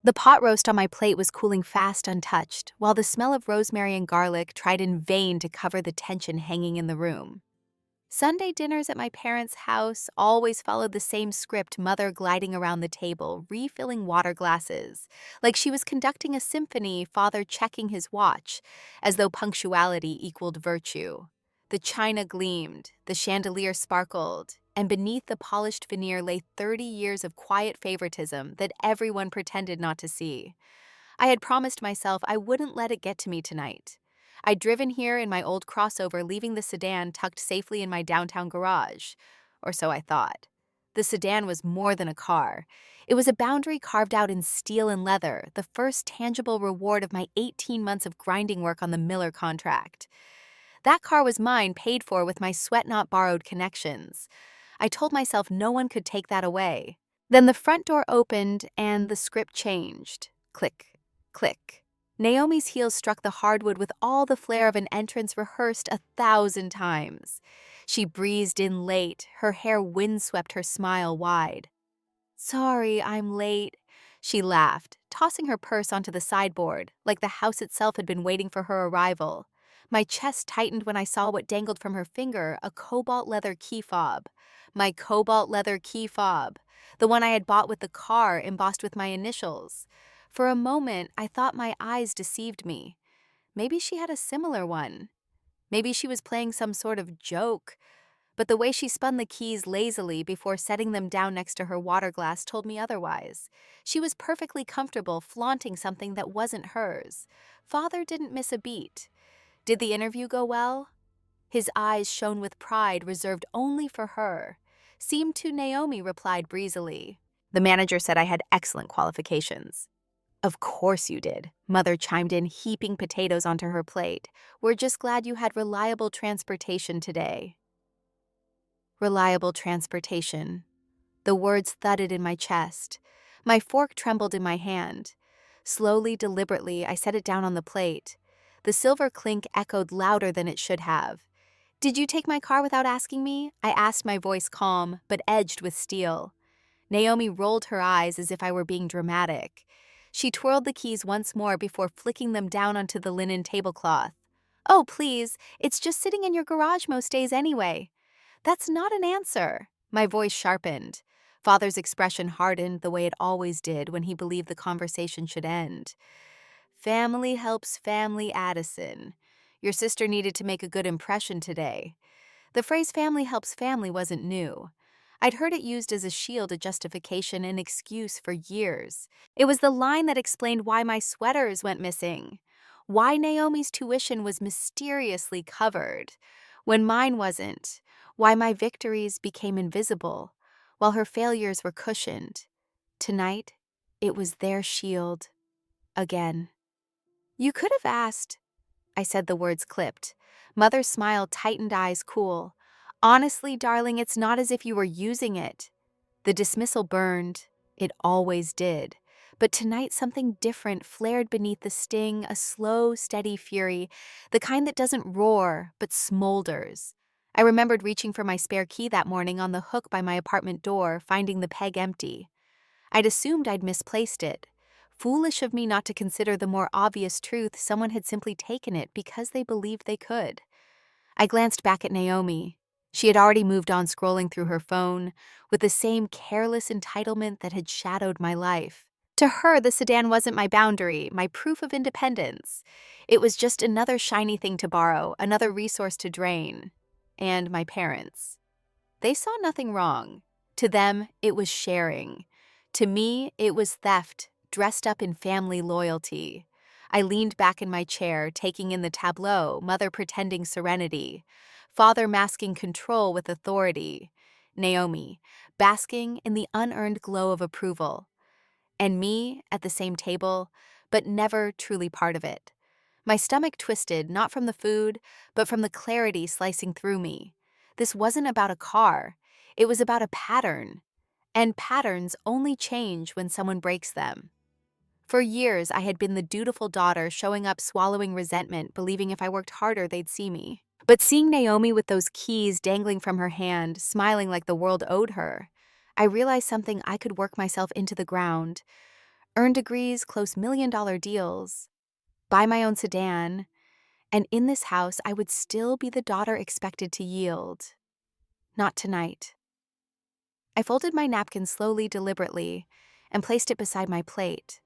The pot roast on my plate was cooling fast untouched, while the smell of rosemary and garlic tried in vain to cover the tension hanging in the room. Sunday dinners at my parents' house always followed the same script, mother gliding around the table, refilling water glasses, like she was conducting a symphony, father checking his watch, as though punctuality equaled virtue. The china gleamed, the chandelier sparkled, and beneath the polished veneer lay 30 years of quiet favoritism that everyone pretended not to see. I had promised myself I wouldn't let it get to me tonight. I'd driven here in my old crossover, leaving the sedan tucked safely in my downtown garage. Or so I thought. The sedan was more than a car. It was a boundary carved out in steel and leather, the first tangible reward of my 18 months of grinding work on the Miller contract. That car was mine, paid for with my sweat not borrowed connections. I told myself no one could take that away. Then the front door opened and the script changed. Click, click. Naomi's heels struck the hardwood with all the flair of an entrance rehearsed 1,000 times. She breezed in late, her hair windswept her smile wide. "Sorry, I'm late," she laughed, tossing her purse onto the sideboard, like the house itself had been waiting for her arrival. My chest tightened when I saw what dangled from her finger, a cobalt leather key fob. My cobalt leather key fob, the one I had bought with the car embossed with my initials. For a moment, I thought my eyes deceived me. Maybe she had a similar one. Maybe she was playing some sort of joke. But the way she spun the keys lazily before setting them down next to her water glass told me otherwise. She was perfectly comfortable flaunting something that wasn't hers. Father didn't miss a beat. Did the interview go well? His eyes shone with pride reserved only for her. Seemed to Naomi replied breezily. The manager said I had excellent qualifications. Of course you did, Mother chimed in, heaping potatoes onto her plate. We're just glad you had reliable transportation today. Reliable transportation. The words thudded in my chest. My fork trembled in my hand. Slowly, deliberately, I set it down on the plate. The silver clink echoed louder than it should have. "Did you take my car without asking me?" I asked, my voice calm, but edged with steel. Naomi rolled her eyes as if I were being dramatic. She twirled the keys once more before flicking them down onto the linen tablecloth. "Oh, please, it's just sitting in your garage most days anyway." "That's not an answer." My voice sharpened. Father's expression hardened the way it always did when he believed the conversation should end. "Family helps family, Addison. Your sister needed to make a good impression today." The phrase family helps family wasn't new. I'd heard it used as a shield, a justification, an excuse for years. It was the line that explained why my sweaters went missing, why Naomi's tuition was mysteriously covered, when mine wasn't, why my victories became invisible, while her failures were cushioned. Tonight, it was their shield. Again. "You could have asked," I said, the words clipped. Mother's smile tightened, eyes cool. "Honestly, darling, it's not as if you were using it." The dismissal burned. It always did. But tonight something different flared beneath the sting, a slow, steady fury, the kind that doesn't roar, but smolders. I remembered reaching for my spare key that morning on the hook by my apartment door, finding the peg empty. I'd assumed I'd misplaced it. Foolish of me not to consider the more obvious truth someone had simply taken it because they believed they could. I glanced back at Naomi. She had already moved on, scrolling through her phone, with the same careless entitlement that had shadowed my life. To her, the sedan wasn't my boundary, my proof of independence. It was just another shiny thing to borrow, another resource to drain. And my parents. They saw nothing wrong. To them, it was sharing. To me, it was theft, dressed up in family loyalty. I leaned back in my chair, taking in the tableau, mother pretending serenity, father masking control with authority, Naomi basking in the unearned glow of approval, and me at the same table, but never truly part of it. My stomach twisted, not from the food, but from the clarity slicing through me. This wasn't about a car. It was about a pattern. And patterns only change when someone breaks them. For years, I had been the dutiful daughter, showing up, swallowing resentment, believing if I worked harder, they'd see me. But seeing Naomi with those keys dangling from her hand, smiling like the world owed her, I realized something: I could work myself into the ground, earn degrees, close million-dollar deals, buy my own sedan, and in this house I would still be the daughter expected to yield. Not tonight. I folded my napkin slowly, deliberately, and placed it beside my plate.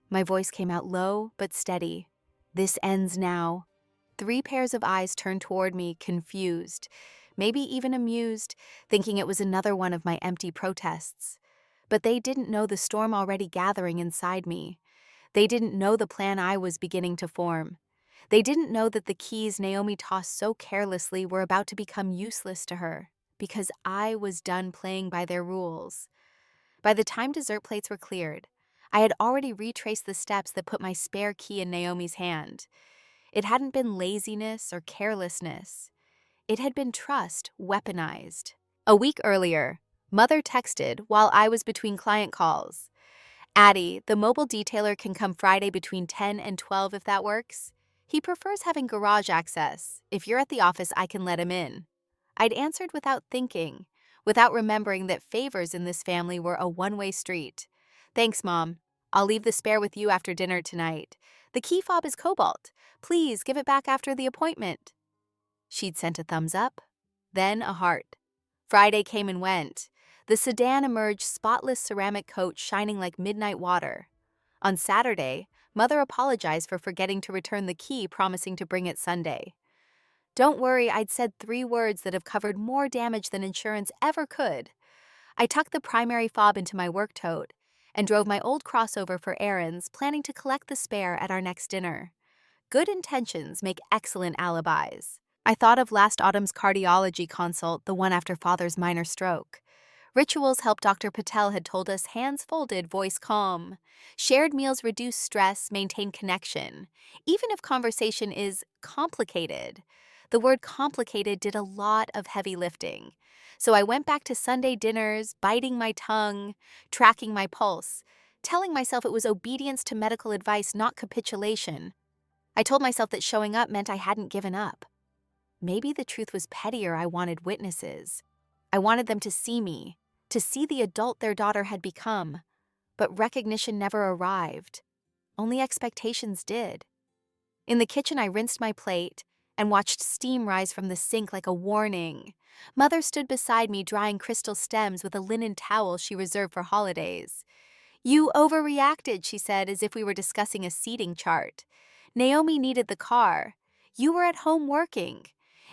My voice came out low but steady. This ends now. 3 pairs of eyes turned toward me, confused, maybe even amused, thinking it was another one of my empty protests. But they didn't know the storm already gathering inside me. They didn't know the plan I was beginning to form. They didn't know that the keys Naomi tossed so carelessly were about to become useless to her, because I was done playing by their rules. By the time dessert plates were cleared, I had already retraced the steps that put my spare key in Naomi's hand. It hadn't been laziness or carelessness. It had been trust weaponized. A week earlier, Mother texted while I was between client calls. "Addie, the mobile detailer can come Friday between 10 and 12 if that works. He prefers having garage access. If you're at the office, I can let him in." I'd answered without thinking, without remembering that favors in this family were a one-way street. "Thanks, Mom. I'll leave the spare with you after dinner tonight. The key fob is cobalt. Please give it back after the appointment." She'd sent a thumbs up, then a heart. Friday came and went. The sedan emerged, spotless ceramic coat shining like midnight water. On Saturday, Mother apologized for forgetting to return the key, promising to bring it Sunday. Don't worry, I'd said 3 words that have covered more damage than insurance ever could. I tucked the primary fob into my work tote and drove my old crossover for errands, planning to collect the spare at our next dinner. Good intentions make excellent alibis. I thought of last autumn's cardiology consult, the one after Father's minor stroke. Rituals help Dr. Patel had told us, hands folded, voice calm. Shared meals reduce stress, maintain connection, even if conversation is complicated. The word complicated did a lot of heavy lifting. So I went back to Sunday dinners, biting my tongue, tracking my pulse, telling myself it was obedience to medical advice, not capitulation. I told myself that showing up meant I hadn't given up. Maybe the truth was pettier. I wanted witnesses. I wanted them to see me, to see the adult their daughter had become. But recognition never arrived. Only expectations did. In the kitchen, I rinsed my plate and watched steam rise from the sink like a warning. Mother stood beside me, drying crystal stems with a linen towel she reserved for holidays. "You overreacted," she said, as if we were discussing a seating chart. "Naomi needed the car. You were at home working.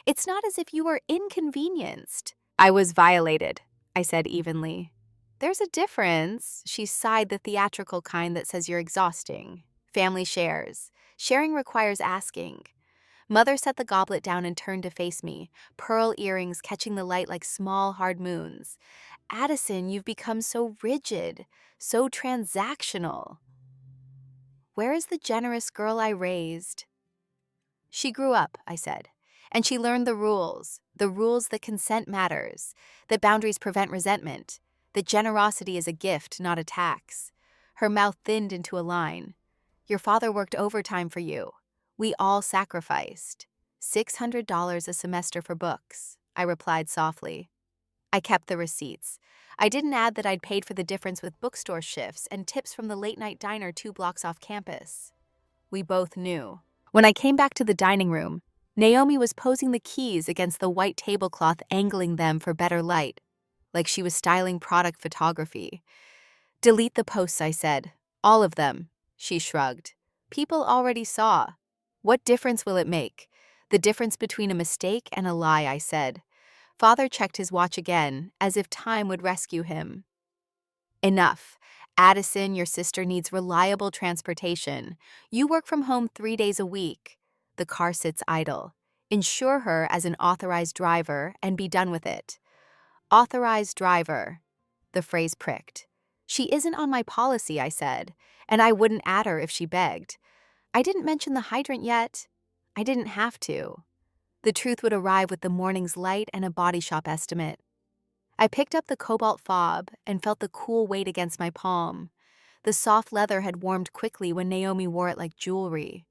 It's not as if you were inconvenienced." "I was violated," I said evenly. "There's a difference," she sighed, the theatrical kind that says you're exhausting. "Family shares. Sharing requires asking." Mother set the goblet down and turned to face me, pearl earrings catching the light like small, hard moons. "Addison, you've become so rigid, so transactional. Where is the generous girl I raised?" "She grew up," I said, "and she learned the rules that consent matters, that boundaries prevent resentment, that generosity is a gift, not a tax." Her mouth thinned into a line. "Your father worked overtime for you. We all sacrificed. $600 a semester for books," I replied softly. I kept the receipts. I didn't add that I'd paid for the difference with bookstore shifts and tips from the late-night diner 2 blocks off campus. We both knew. When I came back to the dining room, Naomi was posing the keys against the white tablecloth, angling them for better light, like she was styling product photography. "Delete the posts," I said. "All of them." She shrugged. "People already saw." "What difference will it make?" "The difference between a mistake and a lie," I said. Father checked his watch again, as if time would rescue him. "Enough. Addison, your sister needs reliable transportation. You work from home 3 days a week. The car sits idle. Insure her as an authorized driver and be done with it." Authorized driver. The phrase pricked. "She isn't on my policy," I said, "and I wouldn't add her if she begged. I didn't mention the hydrant yet. I didn't have to." The truth would arrive with the morning's light and a body shop estimate. I picked up the cobalt fob and felt the cool weight against my palm. The soft leather had warmed quickly when Naomi wore it like jewelry.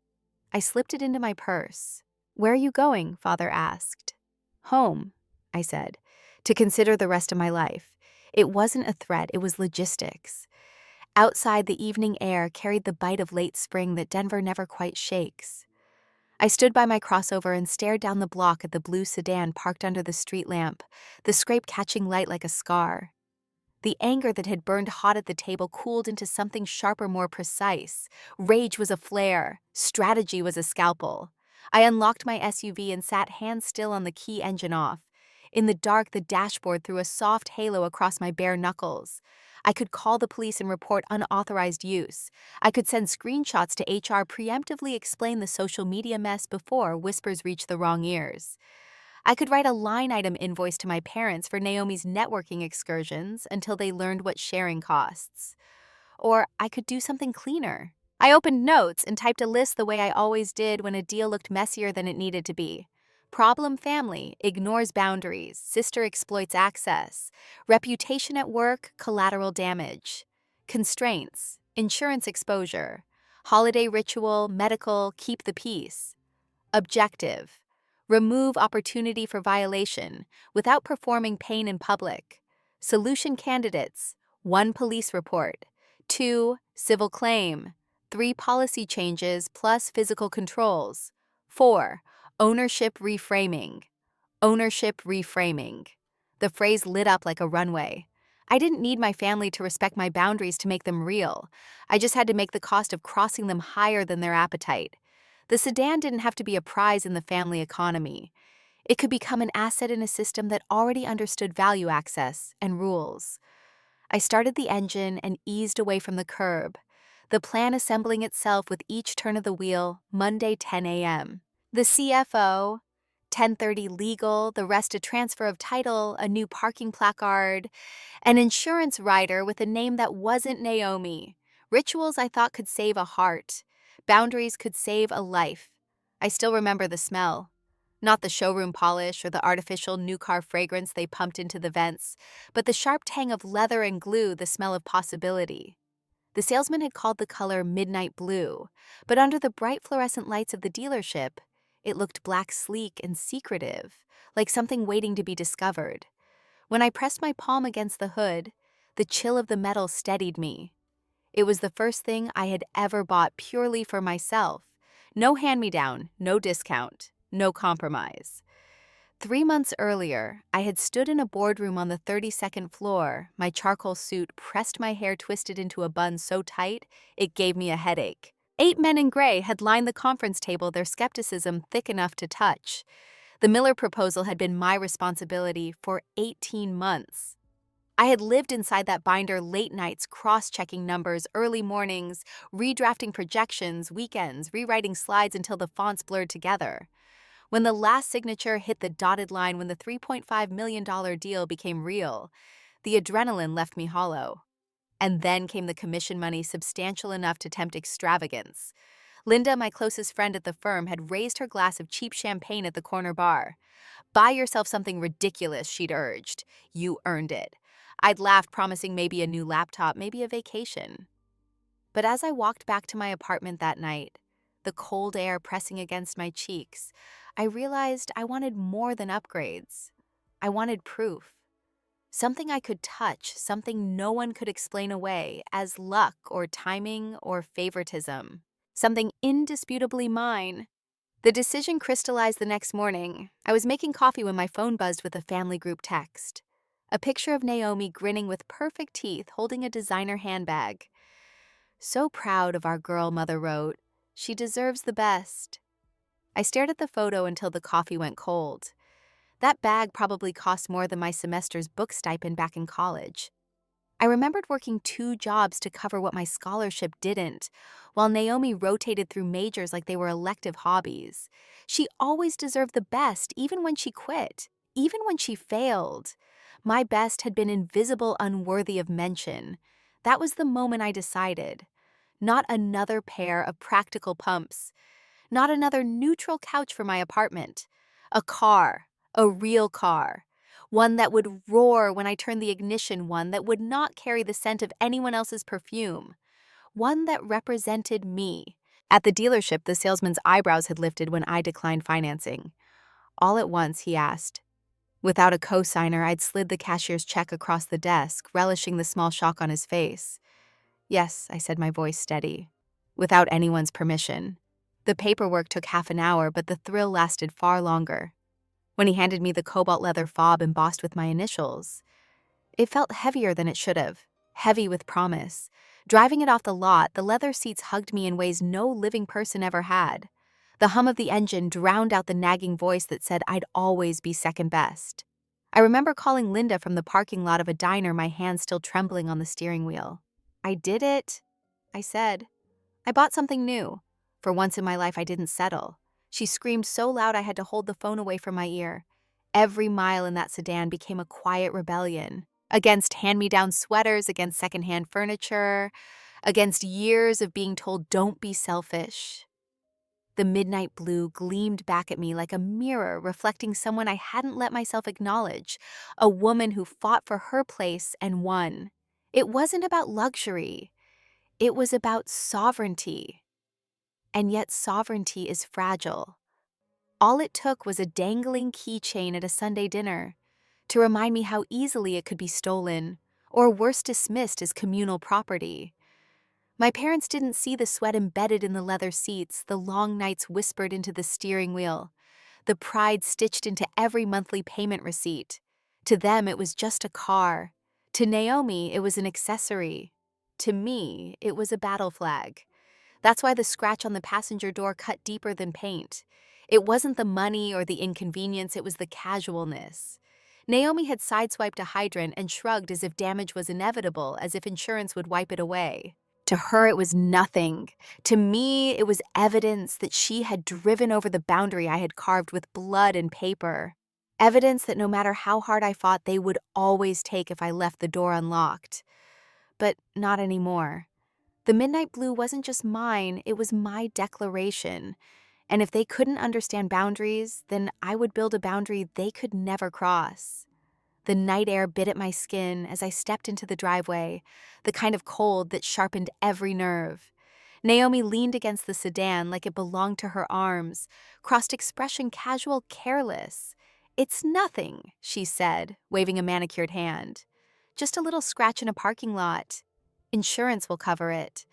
I slipped it into my purse. "Where are you going?" Father asked. "Home," I said, "to consider the rest of my life." It wasn't a threat, it was logistics. Outside, the evening air carried the bite of late spring that Denver never quite shakes. I stood by my crossover and stared down the block at the blue sedan parked under the street lamp, the scrape catching light like a scar. The anger that had burned hot at the table cooled into something sharper, more precise. Rage was a flare. Strategy was a scalpel. I unlocked my SUV and sat hands still on the key, engine off. In the dark, the dashboard threw a soft halo across my bare knuckles. I could call the police and report unauthorized use. I could send screenshots to HR, preemptively explain the social media mess before whispers reached the wrong ears. I could write a line item invoice to my parents for Naomi's networking excursions until they learned what sharing costs. Or I could do something cleaner. I opened notes and typed a list the way I always did when a deal looked messier than it needed to be. Problem family, ignores boundaries, sister exploits access, reputation at work, collateral damage, constraints, insurance exposure, holiday ritual, medical, keep the peace. Objective. Remove opportunity for violation without performing pain in public. Solution candidates. 1 police report. 2 civil claim. 3 policy changes plus physical controls. 4 ownership reframing. Ownership reframing. The phrase lit up like a runway. I didn't need my family to respect my boundaries to make them real. I just had to make the cost of crossing them higher than their appetite. The sedan didn't have to be a prize in the family economy. It could become an asset in a system that already understood value access and rules. I started the engine and eased away from the curb, the plan assembling itself with each turn of the wheel, Monday 10 a.m. The CFO, 10:30 legal, the rest a transfer of title, a new parking placard, an insurance rider with a name that wasn't Naomi. Rituals I thought could save a heart. Boundaries could save a life. I still remember the smell. Not the showroom polish or the artificial new car fragrance they pumped into the vents, but the sharp tang of leather and glue, the smell of possibility. The salesman had called the color midnight blue, but under the bright fluorescent lights of the dealership, it looked black, sleek, and secretive, like something waiting to be discovered. When I pressed my palm against the hood, the chill of the metal steadied me. It was the first thing I had ever bought purely for myself. No hand-me-down, no discount, no compromise. 3 months earlier, I had stood in a boardroom on the 32nd floor, my charcoal suit pressed, my hair twisted into a bun so tight it gave me a headache. 8 men in gray had lined the conference table, their skepticism thick enough to touch. The Miller proposal had been my responsibility for 18 months. I had lived inside that binder late nights, cross-checking numbers, early mornings, redrafting projections, weekends, rewriting slides until the fonts blurred together. When the last signature hit the dotted line, when the $3.5 million deal became real, the adrenaline left me hollow. And then came the commission money, substantial enough to tempt extravagance. Linda, my closest friend at the firm, had raised her glass of cheap champagne at the corner bar. Buy yourself something ridiculous, she'd urged. You earned it. I'd laughed, promising maybe a new laptop, maybe a vacation. But as I walked back to my apartment that night, the cold air pressing against my cheeks, I realized I wanted more than upgrades. I wanted proof. Something I could touch, something no one could explain away as luck or timing or favoritism. Something indisputably mine. The decision crystallized the next morning. I was making coffee when my phone buzzed with a family group text. A picture of Naomi grinning with perfect teeth, holding a designer handbag. So proud of our girl, Mother wrote. She deserves the best. I stared at the photo until the coffee went cold. That bag probably cost more than my semester's book stipend back in college. I remembered working 2 jobs to cover what my scholarship didn't, while Naomi rotated through majors like they were elective hobbies. She always deserved the best, even when she quit, even when she failed. My best had been invisible, unworthy of mention. That was the moment I decided. Not another pair of practical pumps. Not another neutral couch for my apartment. A car, a real car. One that would roar when I turned the ignition, one that would not carry the scent of anyone else's perfume. One that represented me. At the dealership, the salesman's eyebrows had lifted when I declined financing. All at once, he asked. Without a cosigner, I'd slid the cashier's check across the desk, relishing the small shock on his face. Yes, I said, my voice steady. Without anyone's permission. The paperwork took half an hour, but the thrill lasted far longer. When he handed me the cobalt leather fob embossed with my initials, it felt heavier than it should have, heavy with promise. Driving it off the lot, the leather seats hugged me in ways no living person ever had. The hum of the engine drowned out the nagging voice that said I'd always be second best. I remember calling Linda from the parking lot of a diner, my hands still trembling on the steering wheel. I did it, I said. I bought something new. For once in my life, I didn't settle. She screamed so loud I had to hold the phone away from my ear. Every mile in that sedan became a quiet rebellion. Against hand-me-down sweaters, against secondhand furniture, against years of being told, don't be selfish. The midnight blue gleamed back at me like a mirror reflecting someone I hadn't let myself acknowledge, a woman who fought for her place and won. It wasn't about luxury. It was about sovereignty. And yet sovereignty is fragile. All it took was a dangling keychain at a Sunday dinner to remind me how easily it could be stolen, or worse, dismissed as communal property. My parents didn't see the sweat embedded in the leather seats, the long nights whispered into the steering wheel, the pride stitched into every monthly payment receipt. To them, it was just a car. To Naomi, it was an accessory. To me, it was a battle flag. That's why the scratch on the passenger door cut deeper than paint. It wasn't the money or the inconvenience, it was the casualness. Naomi had sideswiped a hydrant and shrugged as if damage was inevitable, as if insurance would wipe it away. To her, it was nothing. To me, it was evidence that she had driven over the boundary I had carved with blood and paper. Evidence that no matter how hard I fought, they would always take if I left the door unlocked. But not anymore. The midnight blue wasn't just mine, it was my declaration. And if they couldn't understand boundaries, then I would build a boundary they could never cross. The night air bit at my skin as I stepped into the driveway, the kind of cold that sharpened every nerve. Naomi leaned against the sedan like it belonged to her arms, crossed expression casual, careless. "It's nothing," she said, waving a manicured hand. "Just a little scratch in a parking lot. Insurance will cover it."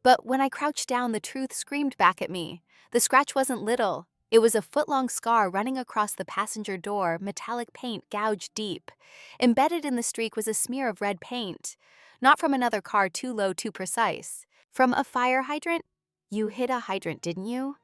But when I crouched down, the truth screamed back at me. The scratch wasn't little. It was a foot-long scar running across the passenger door, metallic paint gouged deep. Embedded in the streak was a smear of red paint. Not from another car, too low, too precise. From a fire hydrant? "You hit a hydrant, didn't you?"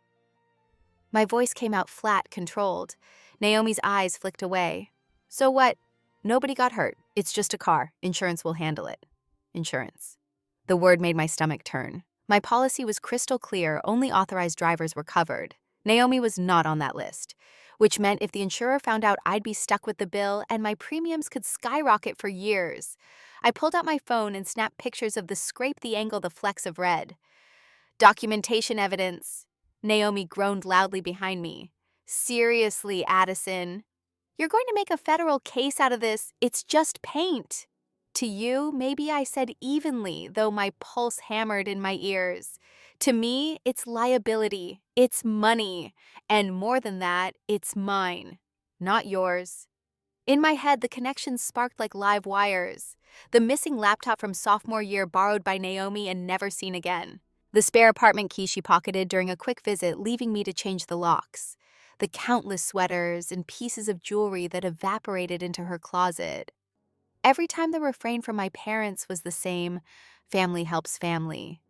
My voice came out flat, controlled. Naomi's eyes flicked away. "So what? Nobody got hurt. It's just a car. Insurance will handle it." Insurance. The word made my stomach turn. My policy was crystal clear, only authorized drivers were covered. Naomi was not on that list, which meant if the insurer found out, I'd be stuck with the bill and my premiums could skyrocket for years. I pulled out my phone and snapped pictures of the scrape, the angle, the flecks of red. "Documentation evidence." Naomi groaned loudly behind me. "Seriously, Addison. You're going to make a federal case out of this. It's just paint." To you, maybe I said evenly, though my pulse hammered in my ears. To me, it's liability, it's money, and more than that, it's mine, not yours. In my head, the connections sparked like live wires. The missing laptop from sophomore year borrowed by Naomi and never seen again. The spare apartment key she pocketed during a quick visit, leaving me to change the locks. The countless sweaters and pieces of jewelry that evaporated into her closet. Every time the refrain from my parents was the same, "Family helps family."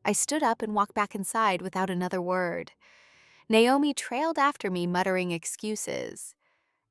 I stood up and walked back inside without another word. Naomi trailed after me, muttering excuses.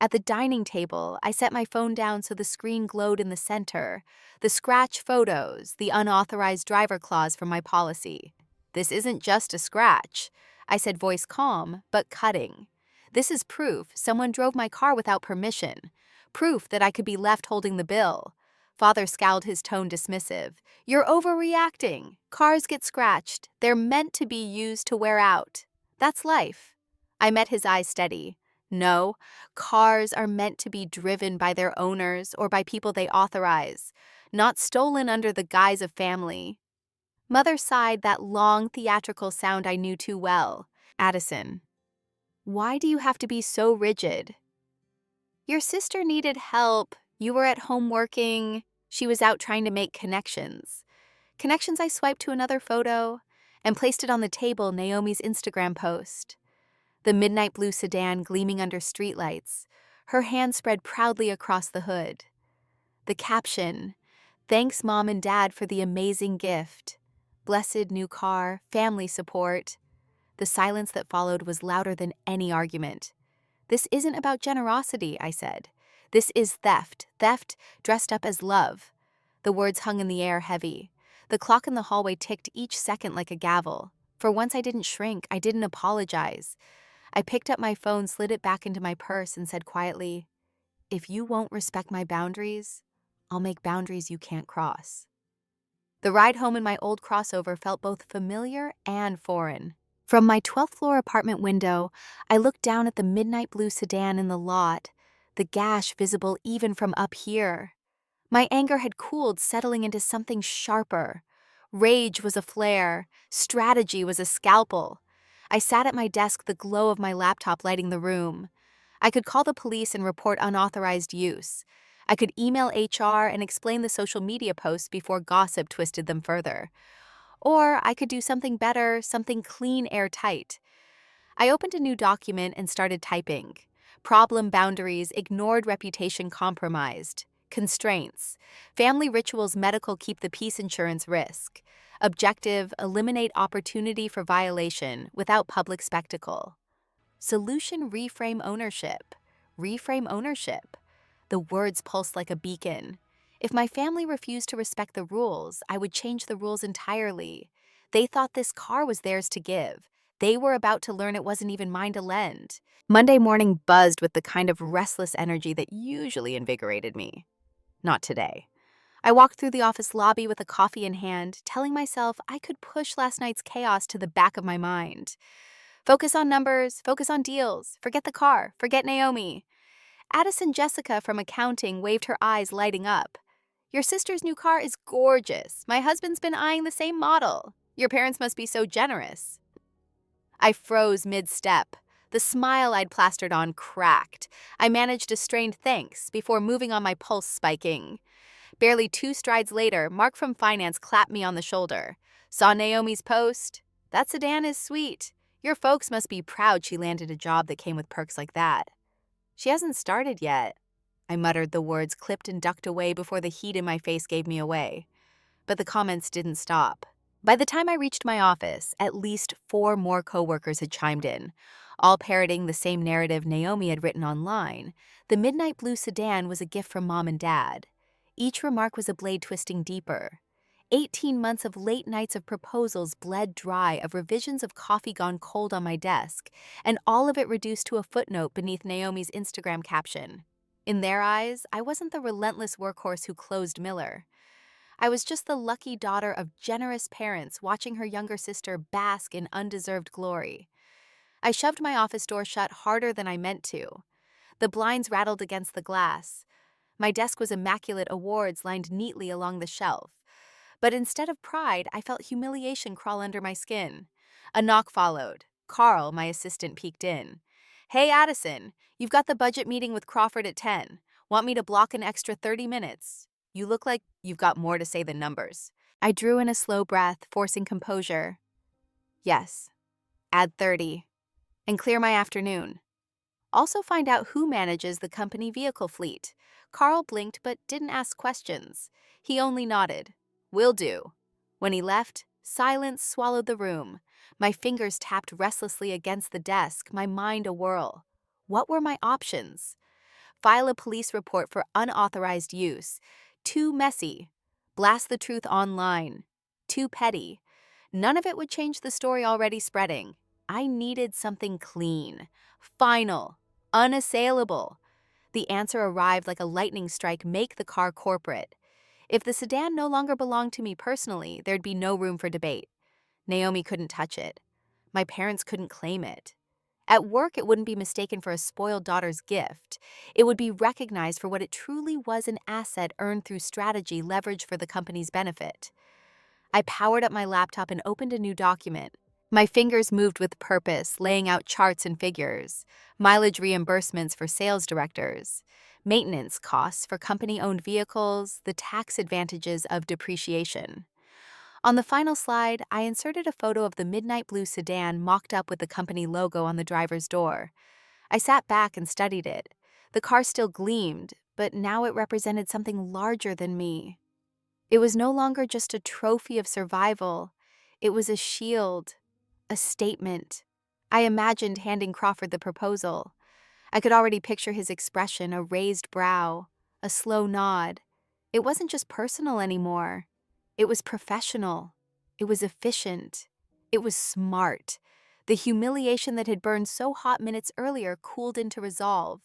At the dining table, I set my phone down so the screen glowed in the center. The scratch photos, the unauthorized driver clause from my policy. "This isn't just a scratch," I said, voice calm, but cutting. "This is proof someone drove my car without permission. Proof that I could be left holding the bill." Father scowled, his tone dismissive. "You're overreacting. Cars get scratched. They're meant to be used to wear out. That's life." I met his eyes steady. "No, cars are meant to be driven by their owners or by people they authorize, not stolen under the guise of family." Mother sighed, that long, theatrical sound I knew too well. "Addison, why do you have to be so rigid?" "Your sister needed help. You were at home working. She was out trying to make connections." Connections, I swiped to another photo and placed it on the table, Naomi's Instagram post. The midnight blue sedan gleaming under streetlights, her hand spread proudly across the hood. The caption, "Thanks Mom and Dad for the amazing gift. Blessed new car, family support." The silence that followed was louder than any argument. "This isn't about generosity," I said. "This is theft. Theft dressed up as love." The words hung in the air heavy. The clock in the hallway ticked each second like a gavel. For once I didn't shrink, I didn't apologize. I picked up my phone, slid it back into my purse, and said quietly, "If you won't respect my boundaries, I'll make boundaries you can't cross." The ride home in my old crossover felt both familiar and foreign. From my 12th floor apartment window, I looked down at the midnight blue sedan in the lot, the gash visible even from up here. My anger had cooled, settling into something sharper. Rage was a flare. Strategy was a scalpel. I sat at my desk, the glow of my laptop lighting the room. I could call the police and report unauthorized use. I could email HR and explain the social media posts before gossip twisted them further. Or I could do something better, something clean, airtight. I opened a new document and started typing. Problem boundaries, ignored reputation compromised. Constraints. Family rituals, medical, keep the peace, insurance, risk. Objective, eliminate opportunity for violation without public spectacle. Solution, reframe ownership. Reframe ownership. The words pulsed like a beacon. If my family refused to respect the rules, I would change the rules entirely. They thought this car was theirs to give. They were about to learn it wasn't even mine to lend. Monday morning buzzed with the kind of restless energy that usually invigorated me. Not today. I walked through the office lobby with a coffee in hand, telling myself I could push last night's chaos to the back of my mind. Focus on numbers, focus on deals, forget the car, forget Naomi. Addison Jessica from accounting waved, her eyes lighting up. "Your sister's new car is gorgeous. My husband's been eyeing the same model. Your parents must be so generous." I froze mid-step. The smile I'd plastered on cracked. I managed a strained thanks before moving on, my pulse spiking. Barely 2 strides later, Mark from finance clapped me on the shoulder. "Saw Naomi's post? That sedan is sweet. Your folks must be proud she landed a job that came with perks like that." "She hasn't started yet." I muttered, the words clipped and ducked away before the heat in my face gave me away. But the comments didn't stop. By the time I reached my office, at least 4 more coworkers had chimed in, all parroting the same narrative Naomi had written online. The midnight blue sedan was a gift from Mom and Dad. Each remark was a blade twisting deeper. 18 months of late nights of proposals bled dry, of revisions of coffee gone cold on my desk, and all of it reduced to a footnote beneath Naomi's Instagram caption. In their eyes, I wasn't the relentless workhorse who closed Miller. I was just the lucky daughter of generous parents watching her younger sister bask in undeserved glory. I shoved my office door shut harder than I meant to. The blinds rattled against the glass. My desk was immaculate, awards lined neatly along the shelf. But instead of pride, I felt humiliation crawl under my skin. A knock followed. Carl, my assistant, peeked in. "Hey, Addison, you've got the budget meeting with Crawford at 10. Want me to block an extra 30 minutes? You look like you've got more to say than numbers." I drew in a slow breath, forcing composure. "Yes, add 30. And clear my afternoon. Also find out who manages the company vehicle fleet." Carl blinked but didn't ask questions. He only nodded. "Will do." When he left, silence swallowed the room. My fingers tapped restlessly against the desk, my mind awhirl. What were my options? File a police report for unauthorized use. Too messy. Blast the truth online. Too petty. None of it would change the story already spreading. I needed something clean, final, unassailable. The answer arrived like a lightning strike: make the car corporate. If the sedan no longer belonged to me personally, there'd be no room for debate. Naomi couldn't touch it. My parents couldn't claim it. At work, it wouldn't be mistaken for a spoiled daughter's gift. It would be recognized for what it truly was: an asset earned through strategy, leveraged for the company's benefit. I powered up my laptop and opened a new document. My fingers moved with purpose, laying out charts and figures, mileage reimbursements for sales directors, maintenance costs for company-owned vehicles, the tax advantages of depreciation. On the final slide, I inserted a photo of the midnight blue sedan mocked up with the company logo on the driver's door. I sat back and studied it. The car still gleamed, but now it represented something larger than me. It was no longer just a trophy of survival. It was a shield, a statement. I imagined handing Crawford the proposal. I could already picture his expression, a raised brow, a slow nod. It wasn't just personal anymore. It was professional. It was efficient. It was smart. The humiliation that had burned so hot minutes earlier cooled into resolve.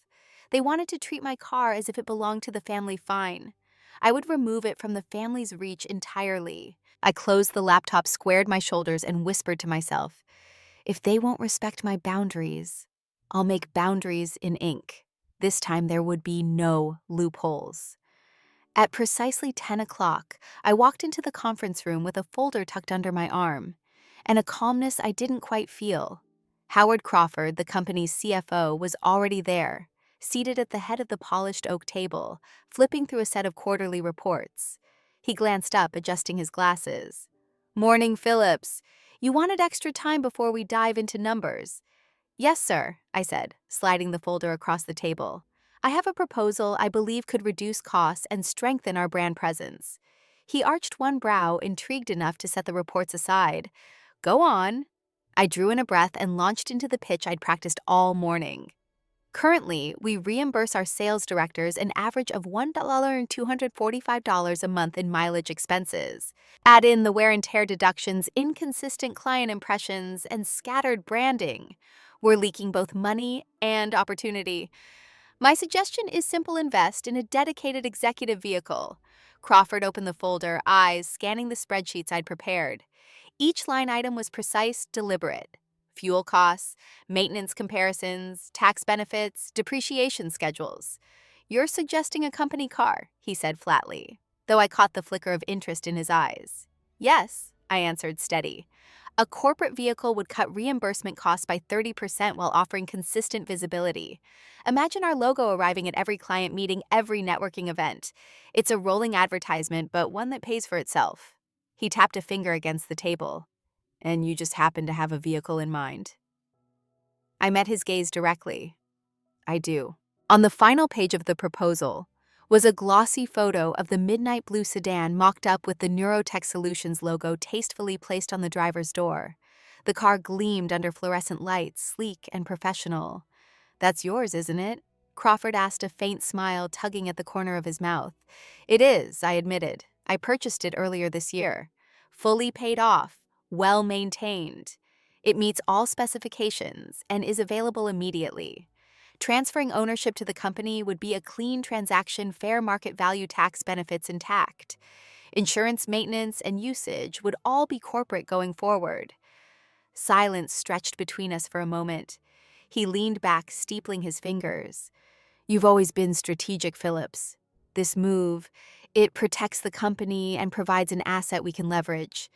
They wanted to treat my car as if it belonged to the family fine. I would remove it from the family's reach entirely. I closed the laptop, squared my shoulders, and whispered to myself, if they won't respect my boundaries, I'll make boundaries in ink. This time there would be no loopholes. At precisely 10 o'clock, I walked into the conference room with a folder tucked under my arm, and a calmness I didn't quite feel. Howard Crawford, the company's CFO, was already there, seated at the head of the polished oak table, flipping through a set of quarterly reports. He glanced up, adjusting his glasses. "Morning, Phillips. You wanted extra time before we dive into numbers." "Yes, sir," I said, sliding the folder across the table. "I have a proposal I believe could reduce costs and strengthen our brand presence." He arched one brow, intrigued enough to set the reports aside. "Go on." I drew in a breath and launched into the pitch I'd practiced all morning. Currently, we reimburse our sales directors an average of $1,245 a month in mileage expenses. Add in the wear and tear deductions, inconsistent client impressions, and scattered branding. We're leaking both money and opportunity. My suggestion is simple: invest in a dedicated executive vehicle. Crawford opened the folder, eyes scanning the spreadsheets I'd prepared. Each line item was precise, deliberate. Fuel costs, maintenance comparisons, tax benefits, depreciation schedules. "You're suggesting a company car," he said flatly, though I caught the flicker of interest in his eyes. "Yes," I answered, steady. "A corporate vehicle would cut reimbursement costs by 30% while offering consistent visibility. Imagine our logo arriving at every client meeting, every networking event. It's a rolling advertisement, but one that pays for itself." He tapped a finger against the table. "And you just happen to have a vehicle in mind?" I met his gaze directly. "I do." On the final page of the proposal was a glossy photo of the midnight blue sedan mocked up with the Neurotech Solutions logo tastefully placed on the driver's door. The car gleamed under fluorescent lights, sleek and professional. "That's yours, isn't it?" Crawford asked, a faint smile tugging at the corner of his mouth. "It is," I admitted. "I purchased it earlier this year. Fully paid off, well maintained. It meets all specifications and is available immediately. Transferring ownership to the company would be a clean transaction, fair market value, tax benefits intact. Insurance, maintenance, and usage would all be corporate going forward." Silence stretched between us for a moment. He leaned back, steepling his fingers. "You've always been strategic, Phillips. This move, it protects the company and provides an asset we can leverage."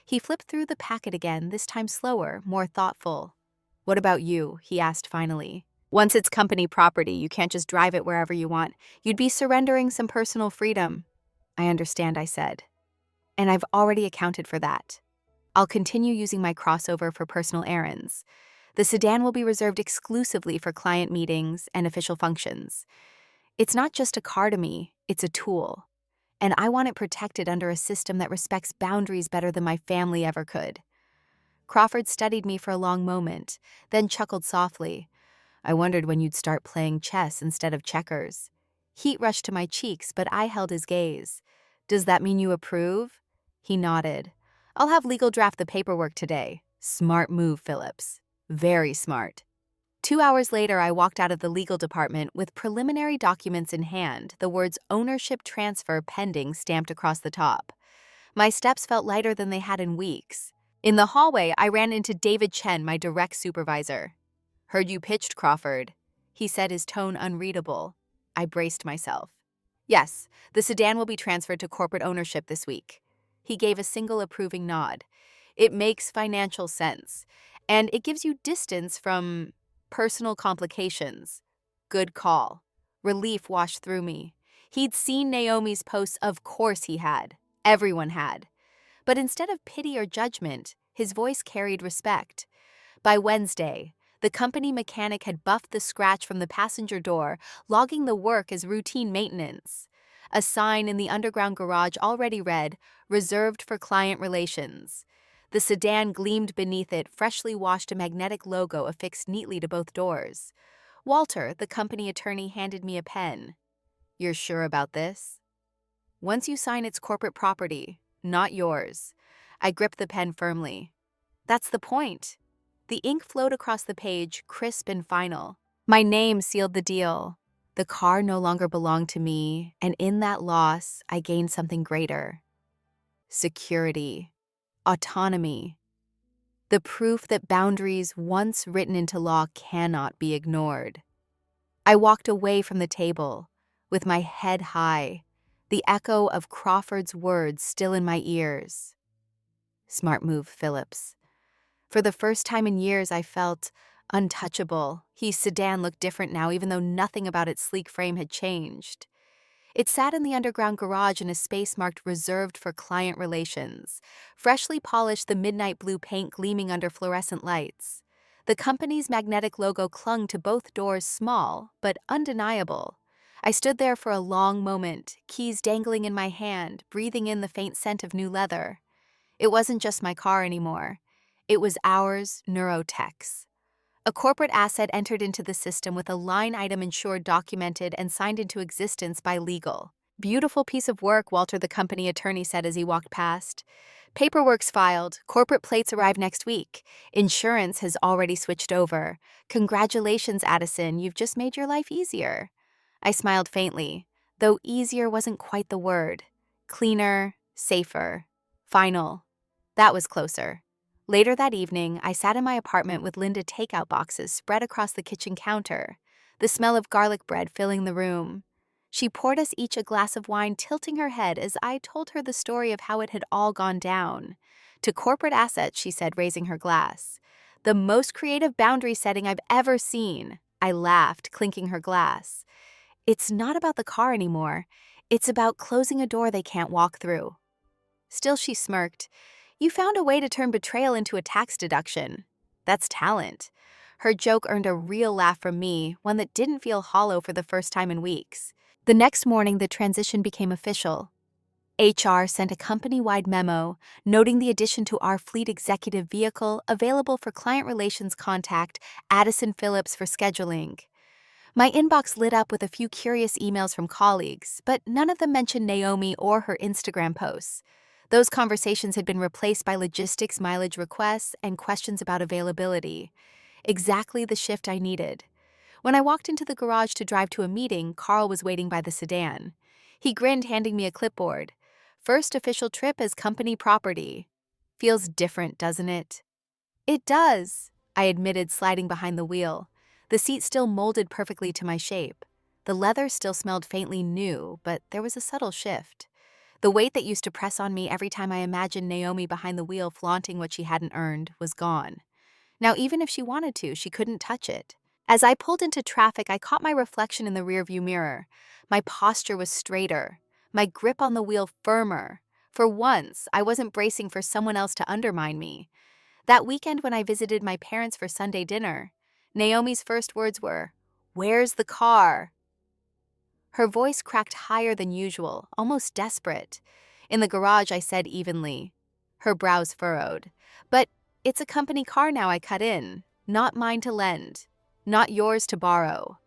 He flipped through the packet again, this time slower, more thoughtful. "What about you?" he asked finally. "Once it's company property, you can't just drive it wherever you want. You'd be surrendering some personal freedom." "I understand," I said. "And I've already accounted for that. I'll continue using my crossover for personal errands. The sedan will be reserved exclusively for client meetings and official functions. It's not just a car to me, it's a tool. And I want it protected under a system that respects boundaries better than my family ever could." Crawford studied me for a long moment, then chuckled softly. "I wondered when you'd start playing chess instead of checkers." Heat rushed to my cheeks, but I held his gaze. "Does that mean you approve?" He nodded. "I'll have legal draft the paperwork today." "Smart move, Phillips. Very smart." 2 hours later, I walked out of the legal department with preliminary documents in hand, the words "ownership transfer pending" stamped across the top. My steps felt lighter than they had in weeks. In the hallway, I ran into David Chen, my direct supervisor. "Heard you pitched, Crawford," he said, his tone unreadable. I braced myself. "Yes, the sedan will be transferred to corporate ownership this week." He gave a single approving nod. "It makes financial sense, and it gives you distance from personal complications." Good call. Relief washed through me. He'd seen Naomi's posts, of course he had. Everyone had. But instead of pity or judgment, his voice carried respect. By Wednesday, the company mechanic had buffed the scratch from the passenger door, logging the work as routine maintenance. A sign in the underground garage already read, "Reserved for client relations." The sedan gleamed beneath it, freshly washed, a magnetic logo affixed neatly to both doors. Walter, the company attorney, handed me a pen. "You're sure about this?" "Once you sign, it's corporate property, not yours." I gripped the pen firmly. "That's the point." The ink flowed across the page, crisp and final. My name sealed the deal. The car no longer belonged to me, and in that loss, I gained something greater. Security. Autonomy. The proof that boundaries once written into law cannot be ignored. I walked away from the table, with my head high, the echo of Crawford's words still in my ears. Smart move, Phillips. For the first time in years, I felt untouchable. His sedan looked different now, even though nothing about its sleek frame had changed. It sat in the underground garage in a space marked "Reserved for Client Relations," freshly polished, the midnight blue paint gleaming under fluorescent lights. The company's magnetic logo clung to both doors, small but undeniable. I stood there for a long moment, keys dangling in my hand, breathing in the faint scent of new leather. It wasn't just my car anymore. It was ours, Neurotech's. A corporate asset entered into the system with a line item insured, documented, and signed into existence by legal. "Beautiful piece of work," Walter, the company attorney, said as he walked past. "Paperwork's filed. Corporate plates arrive next week. Insurance has already switched over. Congratulations, Addison. You've just made your life easier." I smiled faintly, though easier wasn't quite the word. Cleaner, safer, final. That was closer. Later that evening, I sat in my apartment with Linda takeout boxes spread across the kitchen counter, the smell of garlic bread filling the room. She poured us each a glass of wine, tilting her head as I told her the story of how it had all gone down. "To corporate assets," she said, raising her glass. "The most creative boundary setting I've ever seen." I laughed, clinking her glass. "It's not about the car anymore. It's about closing a door they can't walk through." Still, she smirked. "You found a way to turn betrayal into a tax deduction. That's talent." Her joke earned a real laugh from me, one that didn't feel hollow for the first time in weeks. The next morning, the transition became official. HR sent a company-wide memo noting the addition to our fleet executive vehicle available for client relations contact, Addison Phillips, for scheduling. My inbox lit up with a few curious emails from colleagues, but none of them mentioned Naomi or her Instagram posts. Those conversations had been replaced by logistics, mileage requests, and questions about availability. Exactly the shift I needed. When I walked into the garage to drive to a meeting, Carl was waiting by the sedan. He grinned, handing me a clipboard. "First official trip as company property." "Feels different, doesn't it?" "It does," I admitted, sliding behind the wheel. The seat still molded perfectly to my shape. The leather still smelled faintly new, but there was a subtle shift. The weight that used to press on me every time I imagined Naomi behind the wheel flaunting what she hadn't earned was gone. Now, even if she wanted to, she couldn't touch it. As I pulled into traffic, I caught my reflection in the rearview mirror. My posture was straighter, my grip on the wheel firmer. For once, I wasn't bracing for someone else to undermine me. That weekend when I visited my parents for Sunday dinner, Naomi's first words were, "Where's the car?" Her voice cracked higher than usual, almost desperate. In the garage, I said evenly. Her brows furrowed. "But it's a company car now," I cut in. "Not mine to lend. Not yours to borrow."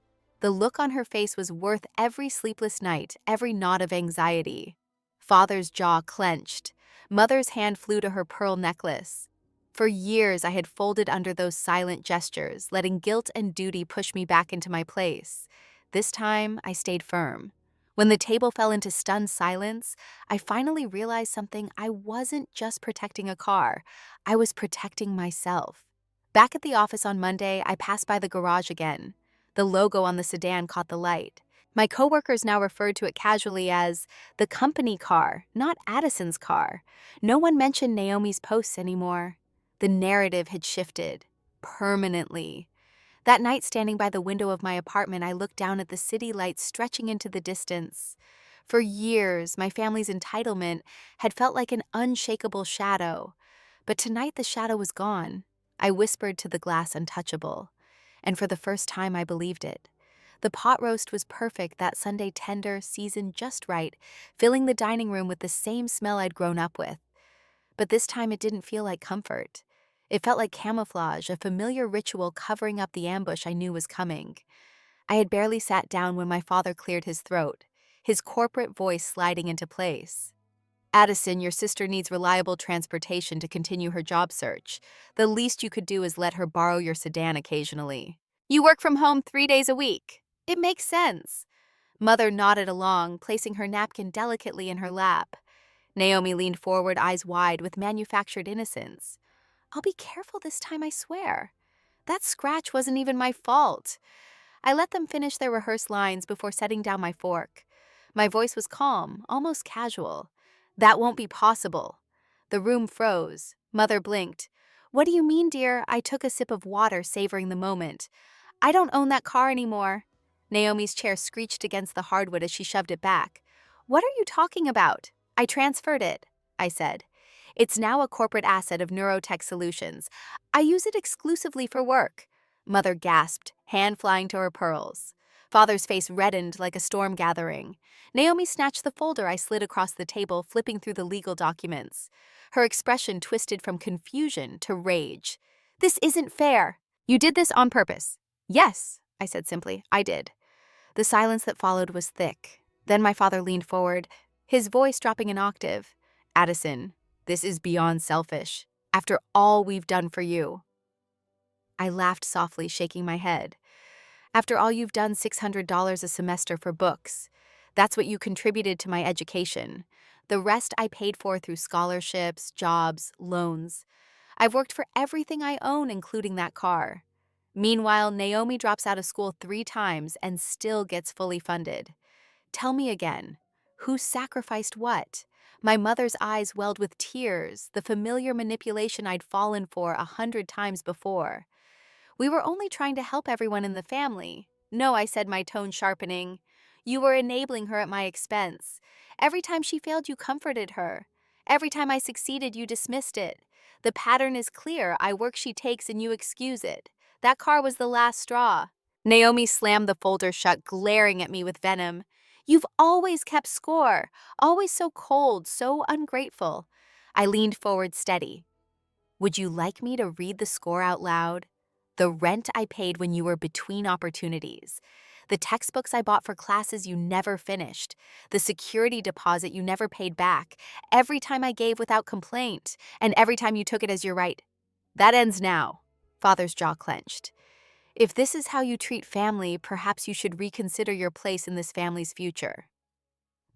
The look on her face was worth every sleepless night, every knot of anxiety. Father's jaw clenched. Mother's hand flew to her pearl necklace. For years, I had folded under those silent gestures, letting guilt and duty push me back into my place. This time, I stayed firm. When the table fell into stunned silence, I finally realized something. I wasn't just protecting a car. I was protecting myself. Back at the office on Monday, I passed by the garage again. The logo on the sedan caught the light. My coworkers now referred to it casually as the company car, not Addison's car. No one mentioned Naomi's posts anymore. The narrative had shifted. Permanently. That night, standing by the window of my apartment, I looked down at the city lights stretching into the distance. For years, my family's entitlement had felt like an unshakable shadow. But tonight the shadow was gone. I whispered to the glass untouchable. And for the first time, I believed it. The pot roast was perfect, that Sunday tender, seasoned just right, filling the dining room with the same smell I'd grown up with. But this time it didn't feel like comfort. It felt like camouflage, a familiar ritual covering up the ambush I knew was coming. I had barely sat down when my father cleared his throat, his corporate voice sliding into place. Addison, your sister needs reliable transportation to continue her job search. The least you could do is let her borrow your sedan occasionally. You work from home 3 days a week. It makes sense. Mother nodded along, placing her napkin delicately in her lap. Naomi leaned forward, eyes wide with manufactured innocence. I'll be careful this time, I swear. That scratch wasn't even my fault. I let them finish their rehearsed lines before setting down my fork. My voice was calm, almost casual. That won't be possible. The room froze. Mother blinked. What do you mean, dear? I took a sip of water, savoring the moment. I don't own that car anymore. Naomi's chair screeched against the hardwood as she shoved it back. What are you talking about? I transferred it, I said. It's now a corporate asset of Neurotech Solutions. I use it exclusively for work. Mother gasped, hand flying to her pearls. Father's face reddened like a storm gathering. Naomi snatched the folder I slid across the table, flipping through the legal documents. Her expression twisted from confusion to rage. This isn't fair. You did this on purpose. Yes, I said simply. I did. The silence that followed was thick. Then my father leaned forward, his voice dropping an octave. Addison, this is beyond selfish. After all we've done for you. I laughed softly, shaking my head. After all you've done, $600 a semester for books. That's what you contributed to my education. The rest I paid for through scholarships, jobs, loans. I've worked for everything I own, including that car. Meanwhile, Naomi drops out of school 3 times and still gets fully funded. Tell me again, who sacrificed what? My mother's eyes welled with tears, the familiar manipulation I'd fallen for 100 times before. We were only trying to help everyone in the family. No, I said, my tone sharpening. You were enabling her at my expense. Every time she failed, you comforted her. Every time I succeeded, you dismissed it. The pattern is clear. I work, she takes, and you excuse it. That car was the last straw. Naomi slammed the folder shut, glaring at me with venom. You've always kept score, always so cold, so ungrateful. I leaned forward steady. Would you like me to read the score out loud? The rent I paid when you were between opportunities. The textbooks I bought for classes you never finished. The security deposit you never paid back. Every time I gave without complaint, and every time you took it as your right. That ends now. Father's jaw clenched. If this is how you treat family, perhaps you should reconsider your place in this family's future.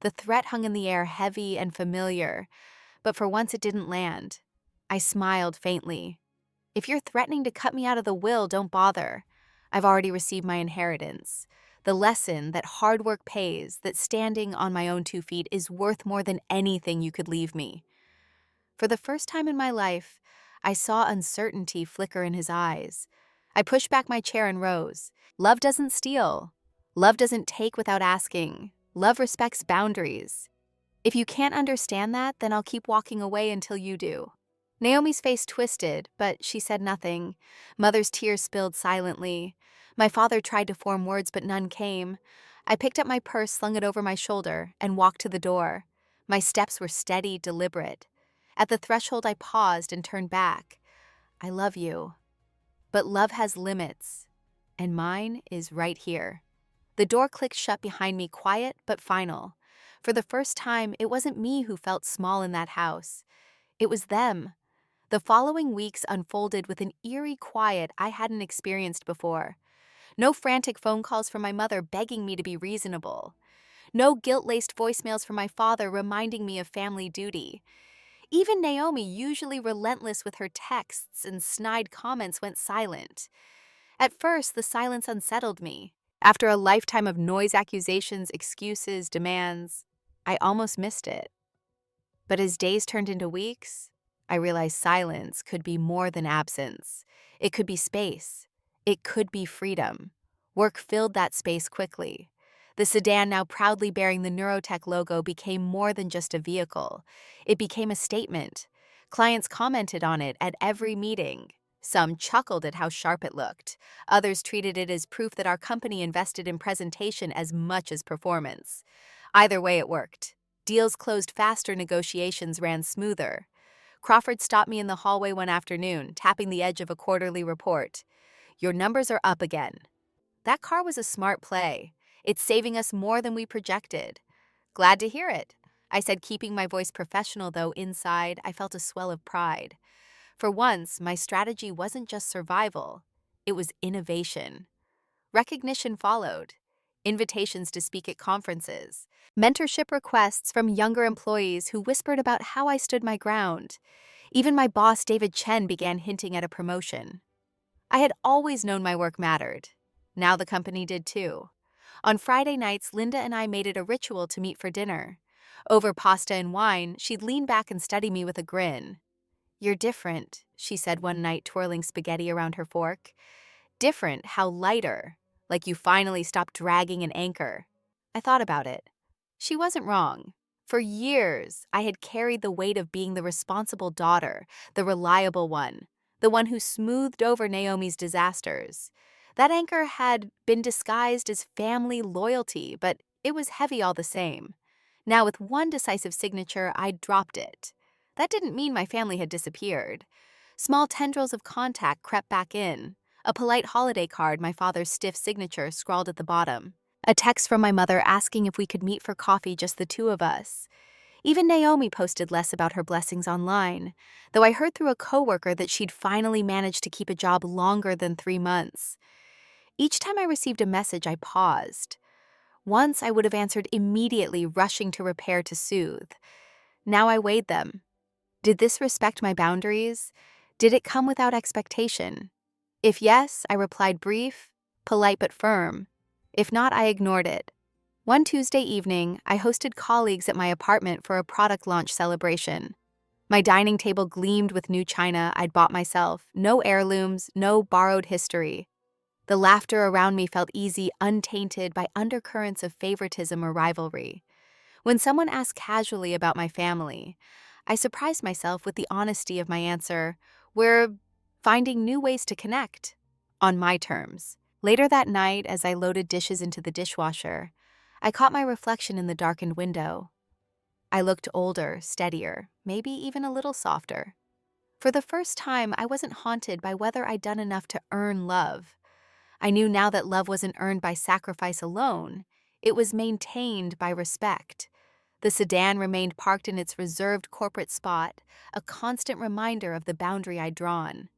The threat hung in the air, heavy and familiar, but for once it didn't land. I smiled faintly. If you're threatening to cut me out of the will, don't bother. I've already received my inheritance. The lesson that hard work pays, that standing on my own 2 feet is worth more than anything you could leave me. For the first time in my life, I saw uncertainty flicker in his eyes. I pushed back my chair and rose. Love doesn't steal. Love doesn't take without asking. Love respects boundaries. If you can't understand that, then I'll keep walking away until you do. Naomi's face twisted, but she said nothing. Mother's tears spilled silently. My father tried to form words, but none came. I picked up my purse, slung it over my shoulder, and walked to the door. My steps were steady, deliberate. At the threshold, I paused and turned back. I love you. But love has limits, and mine is right here. The door clicked shut behind me, quiet but final. For the first time, it wasn't me who felt small in that house. It was them. The following weeks unfolded with an eerie quiet I hadn't experienced before. No frantic phone calls from my mother begging me to be reasonable. No guilt-laced voicemails from my father reminding me of family duty. Even Naomi, usually relentless with her texts and snide comments, went silent. At first, the silence unsettled me. After a lifetime of noise, accusations, excuses, demands, I almost missed it. But as days turned into weeks, I realized silence could be more than absence. It could be space. It could be freedom. Work filled that space quickly. The sedan, now proudly bearing the Neurotech logo, became more than just a vehicle. It became a statement. Clients commented on it at every meeting. Some chuckled at how sharp it looked. Others treated it as proof that our company invested in presentation as much as performance. Either way, it worked. Deals closed faster, negotiations ran smoother. Crawford stopped me in the hallway one afternoon, tapping the edge of a quarterly report. "Your numbers are up again." That car was a smart play. It's saving us more than we projected. "Glad to hear it," I said, keeping my voice professional, though inside I felt a swell of pride. For once, my strategy wasn't just survival, it was innovation. Recognition followed. Invitations to speak at conferences. Mentorship requests from younger employees who whispered about how I stood my ground. Even my boss, David Chen, began hinting at a promotion. I had always known my work mattered. Now the company did too. On Friday nights, Linda and I made it a ritual to meet for dinner. Over pasta and wine, she'd lean back and study me with a grin. "You're different," she said one night, twirling spaghetti around her fork. "Different, how lighter. Like you finally stopped dragging an anchor." I thought about it. She wasn't wrong. For years, I had carried the weight of being the responsible daughter, the reliable one, the one who smoothed over Naomi's disasters. That anchor had been disguised as family loyalty, but it was heavy all the same. Now, with one decisive signature, I'd dropped it. That didn't mean my family had disappeared. Small tendrils of contact crept back in. A polite holiday card, my father's stiff signature scrawled at the bottom. A text from my mother asking if we could meet for coffee, just the two of us. Even Naomi posted less about her blessings online, though I heard through a coworker that she'd finally managed to keep a job longer than 3 months. Each time I received a message, I paused. Once I would have answered immediately, rushing to repair to soothe. Now I weighed them. Did this respect my boundaries? Did it come without expectation? If yes, I replied brief, polite but firm. If not, I ignored it. One Tuesday evening, I hosted colleagues at my apartment for a product launch celebration. My dining table gleamed with new china I'd bought myself, no heirlooms, no borrowed history. The laughter around me felt easy, untainted by undercurrents of favoritism or rivalry. When someone asked casually about my family, I surprised myself with the honesty of my answer: "We're finding new ways to connect, on my terms." Later that night, as I loaded dishes into the dishwasher, I caught my reflection in the darkened window. I looked older, steadier, maybe even a little softer. For the first time, I wasn't haunted by whether I'd done enough to earn love. I knew now that love wasn't earned by sacrifice alone. It was maintained by respect. The sedan remained parked in its reserved corporate spot, a constant reminder of the boundary I'd drawn.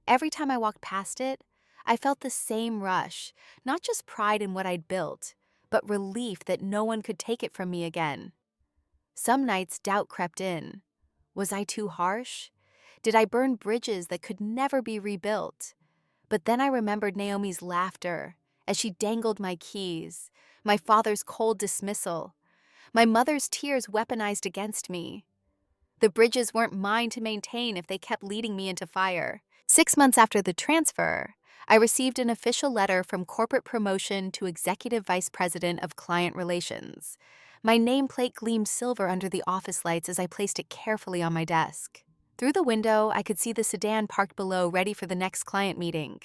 Every time I walked past it, I felt the same rush, not just pride in what I'd built, but relief that no one could take it from me again. Some nights doubt crept in. Was I too harsh? Did I burn bridges that could never be rebuilt? But then I remembered Naomi's laughter as she dangled my keys, my father's cold dismissal, my mother's tears weaponized against me. The bridges weren't mine to maintain if they kept leading me into fire. 6 months after the transfer, I received an official letter from corporate promotion to Executive Vice President of Client Relations. My nameplate gleamed silver under the office lights as I placed it carefully on my desk. Through the window, I could see the sedan parked below, ready for the next client meeting.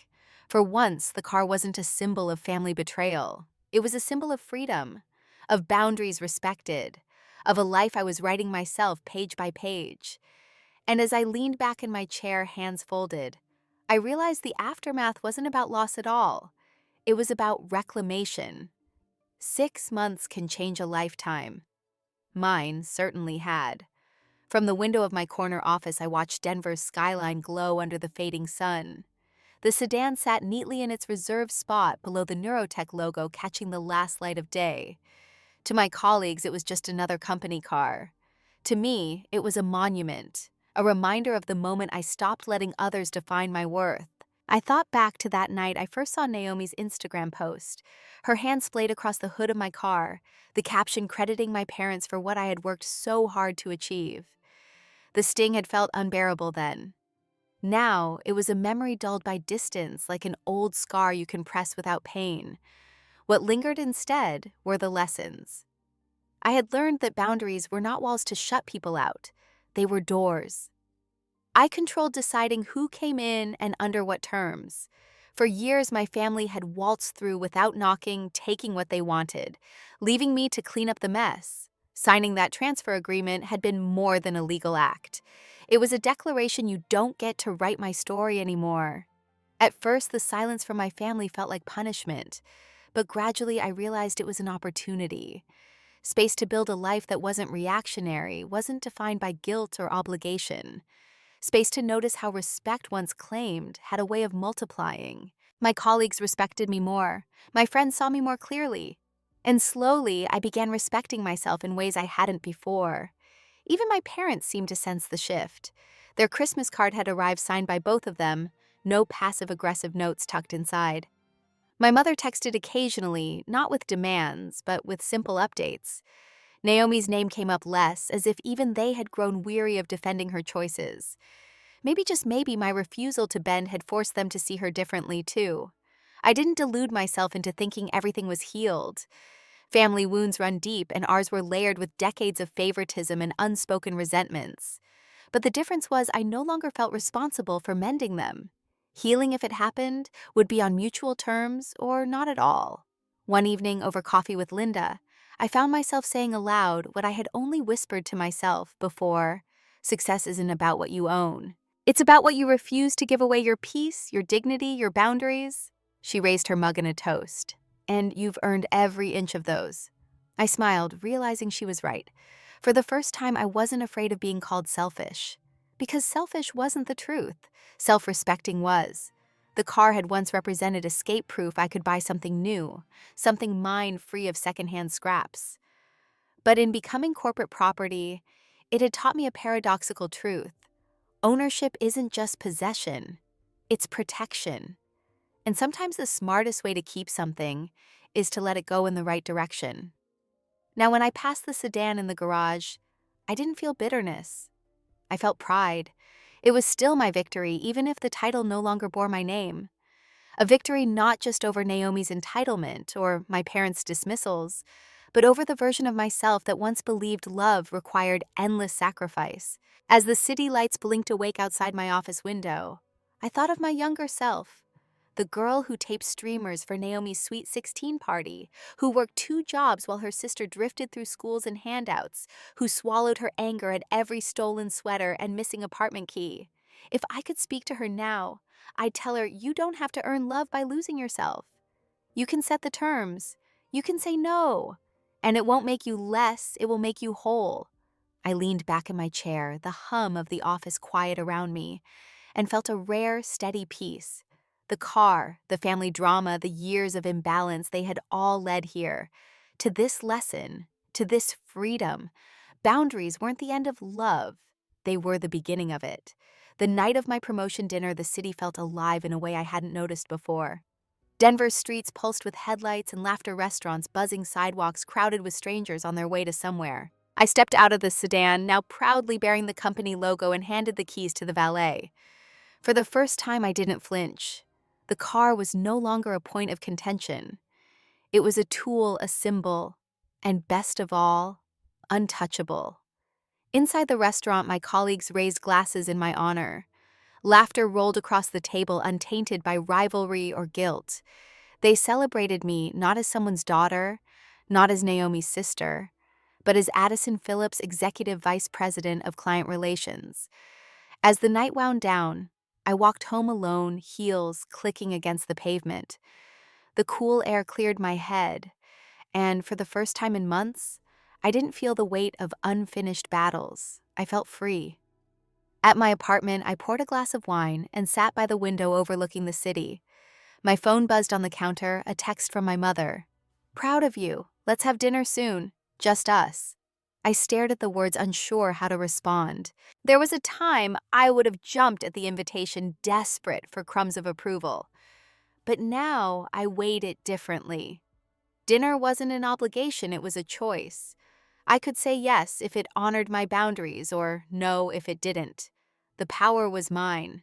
For once, the car wasn't a symbol of family betrayal. It was a symbol of freedom, of boundaries respected, of a life I was writing myself page by page. And as I leaned back in my chair, hands folded, I realized the aftermath wasn't about loss at all. It was about reclamation. 6 months can change a lifetime. Mine certainly had. From the window of my corner office, I watched Denver's skyline glow under the fading sun. The sedan sat neatly in its reserved spot below the Neurotech logo, catching the last light of day. To my colleagues, it was just another company car. To me, it was a monument, a reminder of the moment I stopped letting others define my worth. I thought back to that night I first saw Naomi's Instagram post, her hand splayed across the hood of my car, the caption crediting my parents for what I had worked so hard to achieve. The sting had felt unbearable then. Now, it was a memory dulled by distance, like an old scar you can press without pain. What lingered instead were the lessons. I had learned that boundaries were not walls to shut people out, they were doors. I controlled deciding who came in and under what terms. For years, my family had waltzed through without knocking, taking what they wanted, leaving me to clean up the mess. Signing that transfer agreement had been more than a legal act. It was a declaration you don't get to write my story anymore. At first, the silence from my family felt like punishment, but gradually I realized it was an opportunity. Space to build a life that wasn't reactionary, wasn't defined by guilt or obligation. Space to notice how respect once claimed had a way of multiplying. My colleagues respected me more. My friends saw me more clearly. And slowly, I began respecting myself in ways I hadn't before. Even my parents seemed to sense the shift. Their Christmas card had arrived signed by both of them, no passive-aggressive notes tucked inside. My mother texted occasionally, not with demands, but with simple updates. Naomi's name came up less, as if even they had grown weary of defending her choices. Maybe, just maybe, my refusal to bend had forced them to see her differently, too. I didn't delude myself into thinking everything was healed. Family wounds run deep, and ours were layered with decades of favoritism and unspoken resentments. But the difference was I no longer felt responsible for mending them. Healing, if it happened, would be on mutual terms or not at all. One evening, over coffee with Linda, I found myself saying aloud what I had only whispered to myself before: success isn't about what you own. It's about what you refuse to give away: your peace, your dignity, your boundaries. She raised her mug in a toast. And you've earned every inch of those. I smiled, realizing she was right. For the first time, I wasn't afraid of being called selfish. Because selfish wasn't the truth. Self-respecting was. The car had once represented escape-proof. I could buy something new, something mine, free of secondhand scraps. But in becoming corporate property, it had taught me a paradoxical truth. Ownership isn't just possession, it's protection. And sometimes the smartest way to keep something is to let it go in the right direction. Now, when I passed the sedan in the garage, I didn't feel bitterness. I felt pride. It was still my victory, even if the title no longer bore my name. A victory not just over Naomi's entitlement or my parents' dismissals, but over the version of myself that once believed love required endless sacrifice. As the city lights blinked awake outside my office window, I thought of my younger self. The girl who taped streamers for Naomi's Sweet 16 party, who worked 2 jobs while her sister drifted through schools and handouts, who swallowed her anger at every stolen sweater and missing apartment key. If I could speak to her now, I'd tell her, you don't have to earn love by losing yourself. You can set the terms. You can say no. And it won't make you less, it will make you whole. I leaned back in my chair, the hum of the office quiet around me, and felt a rare, steady peace. The car, the family drama, the years of imbalance, they had all led here. To this lesson, to this freedom. Boundaries weren't the end of love. They were the beginning of it. The night of my promotion dinner, the city felt alive in a way I hadn't noticed before. Denver's streets pulsed with headlights and laughter, restaurants, buzzing sidewalks crowded with strangers on their way to somewhere. I stepped out of the sedan, now proudly bearing the company logo, and handed the keys to the valet. For the first time, I didn't flinch. The car was no longer a point of contention. It was a tool, a symbol, and best of all, untouchable. Inside the restaurant, my colleagues raised glasses in my honor. Laughter rolled across the table, untainted by rivalry or guilt. They celebrated me not as someone's daughter, not as Naomi's sister, but as Addison Phillips, Executive Vice President of Client Relations. As the night wound down, I walked home alone, heels clicking against the pavement. The cool air cleared my head, and for the first time in months, I didn't feel the weight of unfinished battles. I felt free. At my apartment, I poured a glass of wine and sat by the window overlooking the city. My phone buzzed on the counter, a text from my mother. "Proud of you. Let's have dinner soon. Just us." I stared at the words, unsure how to respond. There was a time I would have jumped at the invitation, desperate for crumbs of approval. But now I weighed it differently. Dinner wasn't an obligation, it was a choice. I could say yes if it honored my boundaries, or no if it didn't. The power was mine.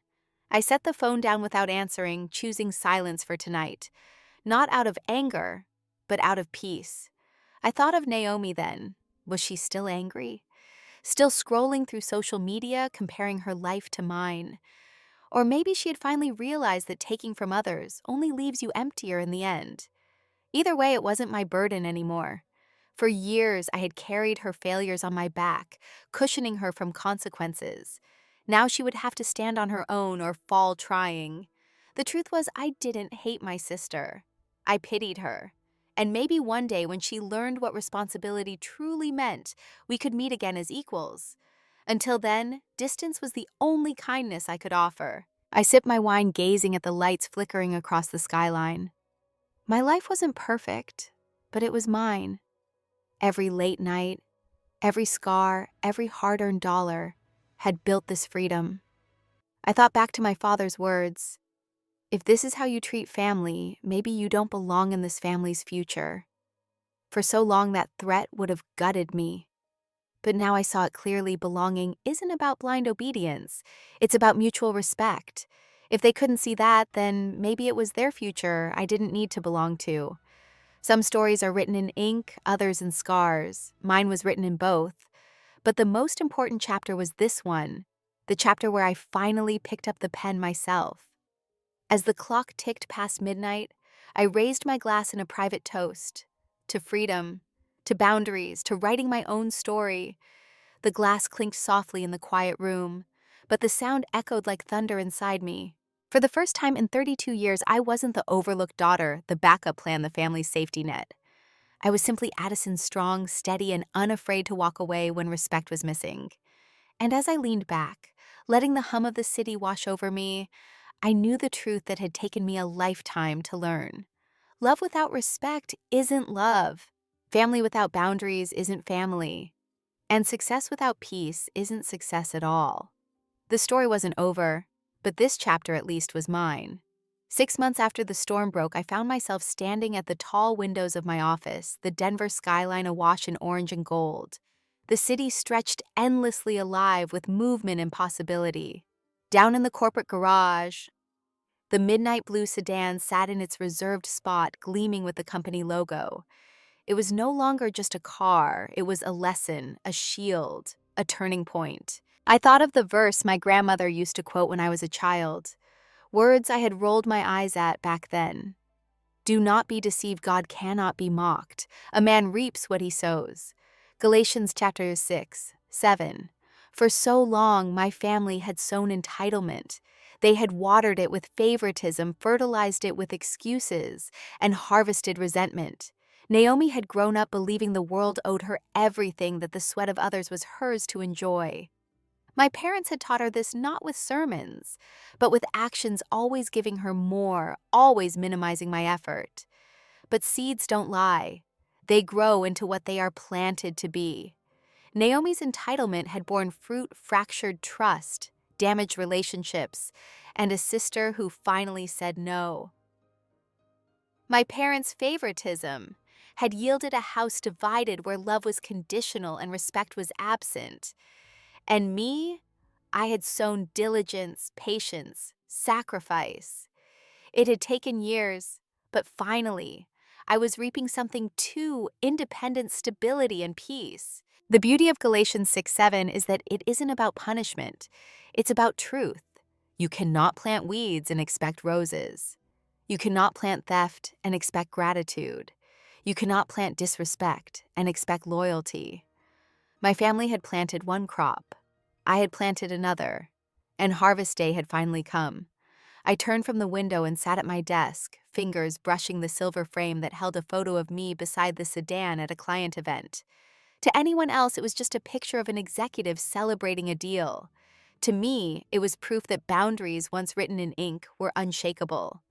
I set the phone down without answering, choosing silence for tonight. Not out of anger, but out of peace. I thought of Naomi then. Was she still angry? Still scrolling through social media, comparing her life to mine? Or maybe she had finally realized that taking from others only leaves you emptier in the end. Either way, it wasn't my burden anymore. For years, I had carried her failures on my back, cushioning her from consequences. Now she would have to stand on her own or fall trying. The truth was, I didn't hate my sister. I pitied her. And maybe one day, when she learned what responsibility truly meant, we could meet again as equals. Until then, distance was the only kindness I could offer. I sipped my wine, gazing at the lights flickering across the skyline. My life wasn't perfect, but it was mine. Every late night, every scar, every hard-earned dollar had built this freedom. I thought back to my father's words. If this is how you treat family, maybe you don't belong in this family's future. For so long, that threat would have gutted me. But now I saw it clearly. Belonging isn't about blind obedience. It's about mutual respect. If they couldn't see that, then maybe it was their future I didn't need to belong to. Some stories are written in ink, others in scars. Mine was written in both. But the most important chapter was this one, the chapter where I finally picked up the pen myself. As the clock ticked past midnight, I raised my glass in a private toast. To freedom, to boundaries, to writing my own story. The glass clinked softly in the quiet room, but the sound echoed like thunder inside me. For the first time in 32 years, I wasn't the overlooked daughter, the backup plan, the family's safety net. I was simply Addison, strong, steady, and unafraid to walk away when respect was missing. And as I leaned back, letting the hum of the city wash over me, I knew the truth that had taken me a lifetime to learn. Love without respect isn't love. Family without boundaries isn't family. And success without peace isn't success at all. The story wasn't over, but this chapter at least was mine. 6 months after the storm broke, I found myself standing at the tall windows of my office, the Denver skyline awash in orange and gold. The city stretched endlessly alive with movement and possibility. Down in the corporate garage, the midnight blue sedan sat in its reserved spot, gleaming with the company logo. It was no longer just a car, it was a lesson, a shield, a turning point. I thought of the verse my grandmother used to quote when I was a child, words I had rolled my eyes at back then. Do not be deceived, God cannot be mocked. A man reaps what he sows. Galatians chapter 6:7. For so long, my family had sown entitlement. They had watered it with favoritism, fertilized it with excuses, and harvested resentment. Naomi had grown up believing the world owed her everything, that the sweat of others was hers to enjoy. My parents had taught her this not with sermons, but with actions, always giving her more, always minimizing my effort. But seeds don't lie. They grow into what they are planted to be. Naomi's entitlement had borne fruit, fractured trust, damaged relationships, and a sister who finally said no. My parents' favoritism had yielded a house divided where love was conditional and respect was absent. And me, I had sown diligence, patience, sacrifice. It had taken years, but finally, I was reaping something too: independent stability and peace. The beauty of Galatians 6:7 is that it isn't about punishment. It's about truth. You cannot plant weeds and expect roses. You cannot plant theft and expect gratitude. You cannot plant disrespect and expect loyalty. My family had planted one crop. I had planted another, and harvest day had finally come. I turned from the window and sat at my desk, fingers brushing the silver frame that held a photo of me beside the sedan at a client event. To anyone else, it was just a picture of an executive celebrating a deal. To me, it was proof that boundaries, once written in ink, were unshakable.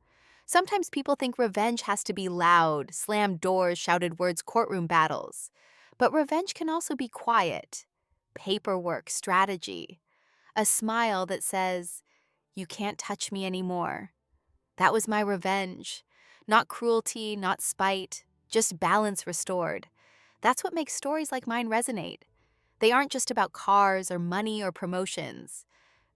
Sometimes people think revenge has to be loud, slammed doors, shouted words, courtroom battles. But revenge can also be quiet. Paperwork, strategy. A smile that says, "You can't touch me anymore." That was my revenge. Not cruelty, not spite, just balance restored. That's what makes stories like mine resonate. They aren't just about cars or money or promotions.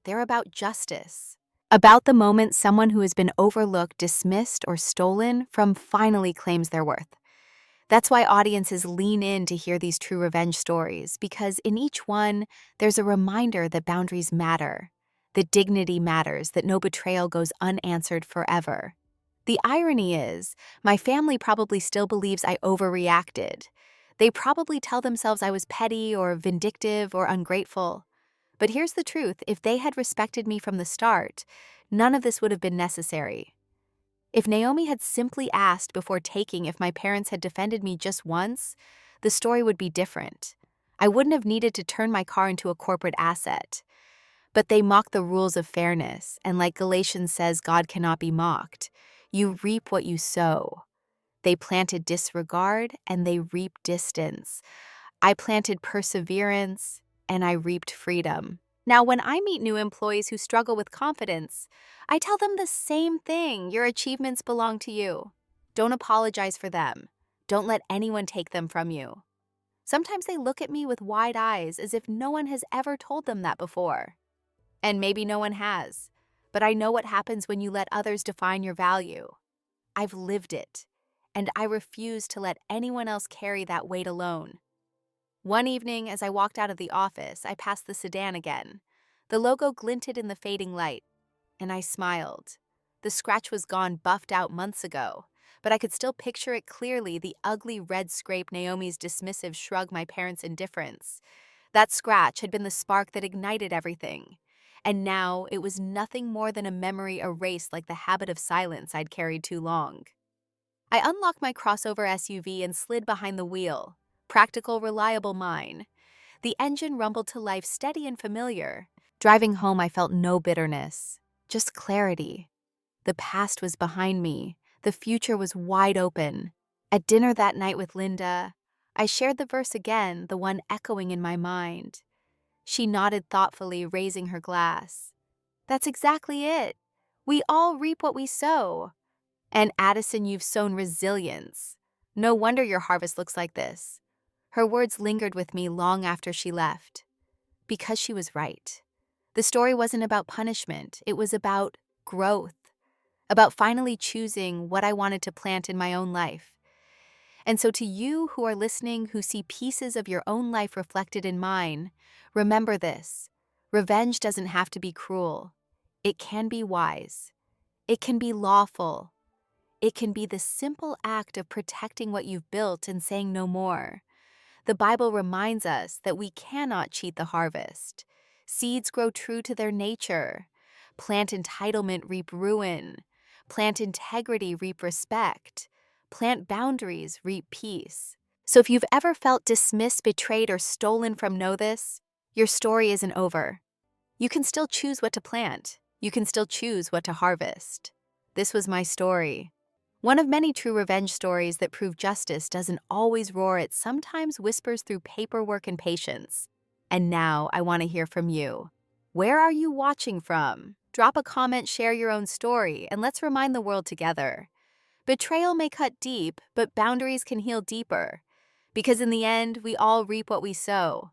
They're about justice. About the moment someone who has been overlooked, dismissed, or stolen from finally claims their worth. That's why audiences lean in to hear these true revenge stories, because in each one, there's a reminder that boundaries matter, that dignity matters, that no betrayal goes unanswered forever. The irony is, my family probably still believes I overreacted. They probably tell themselves I was petty or vindictive or ungrateful. But here's the truth: if they had respected me from the start, none of this would have been necessary. If Naomi had simply asked before taking if my parents had defended me just once, the story would be different. I wouldn't have needed to turn my car into a corporate asset. But they mock the rules of fairness, and like Galatians says, God cannot be mocked. You reap what you sow. They planted disregard, and they reaped distance. I planted perseverance, and I reaped freedom. Now, when I meet new employees who struggle with confidence, I tell them the same thing: your achievements belong to you. Don't apologize for them. Don't let anyone take them from you. Sometimes they look at me with wide eyes as if no one has ever told them that before. And maybe no one has. But I know what happens when you let others define your value. I've lived it, and I refuse to let anyone else carry that weight alone. One evening, as I walked out of the office, I passed the sedan again. The logo glinted in the fading light, and I smiled. The scratch was gone, buffed out months ago, but I could still picture it clearly: the ugly red scrape, Naomi's dismissive shrug, my parents' indifference. That scratch had been the spark that ignited everything. And now it was nothing more than a memory erased, like the habit of silence I'd carried too long. I unlocked my crossover SUV and slid behind the wheel. Practical, reliable mine. The engine rumbled to life, steady and familiar. Driving home, I felt no bitterness, just clarity. The past was behind me. The future was wide open. At dinner that night with Linda, I shared the verse again, the one echoing in my mind. She nodded thoughtfully, raising her glass. That's exactly it. We all reap what we sow. And Addison, you've sown resilience. No wonder your harvest looks like this. Her words lingered with me long after she left. Because she was right. The story wasn't about punishment. It was about growth. About finally choosing what I wanted to plant in my own life. And so to you who are listening, who see pieces of your own life reflected in mine, remember this: revenge doesn't have to be cruel. It can be wise. It can be lawful. It can be the simple act of protecting what you've built and saying no more. The Bible reminds us that we cannot cheat the harvest. Seeds grow true to their nature. Plant entitlement, reap ruin. Plant integrity, reap respect. Plant boundaries, reap peace. So if you've ever felt dismissed, betrayed, or stolen from, know this: your story isn't over. You can still choose what to plant. You can still choose what to harvest. This was my story. One of many true revenge stories that prove justice doesn't always roar, it sometimes whispers through paperwork and patience. And now I want to hear from you. Where are you watching from? Drop a comment, share your own story, and let's remind the world together. Betrayal may cut deep, but boundaries can heal deeper. Because in the end, we all reap what we sow.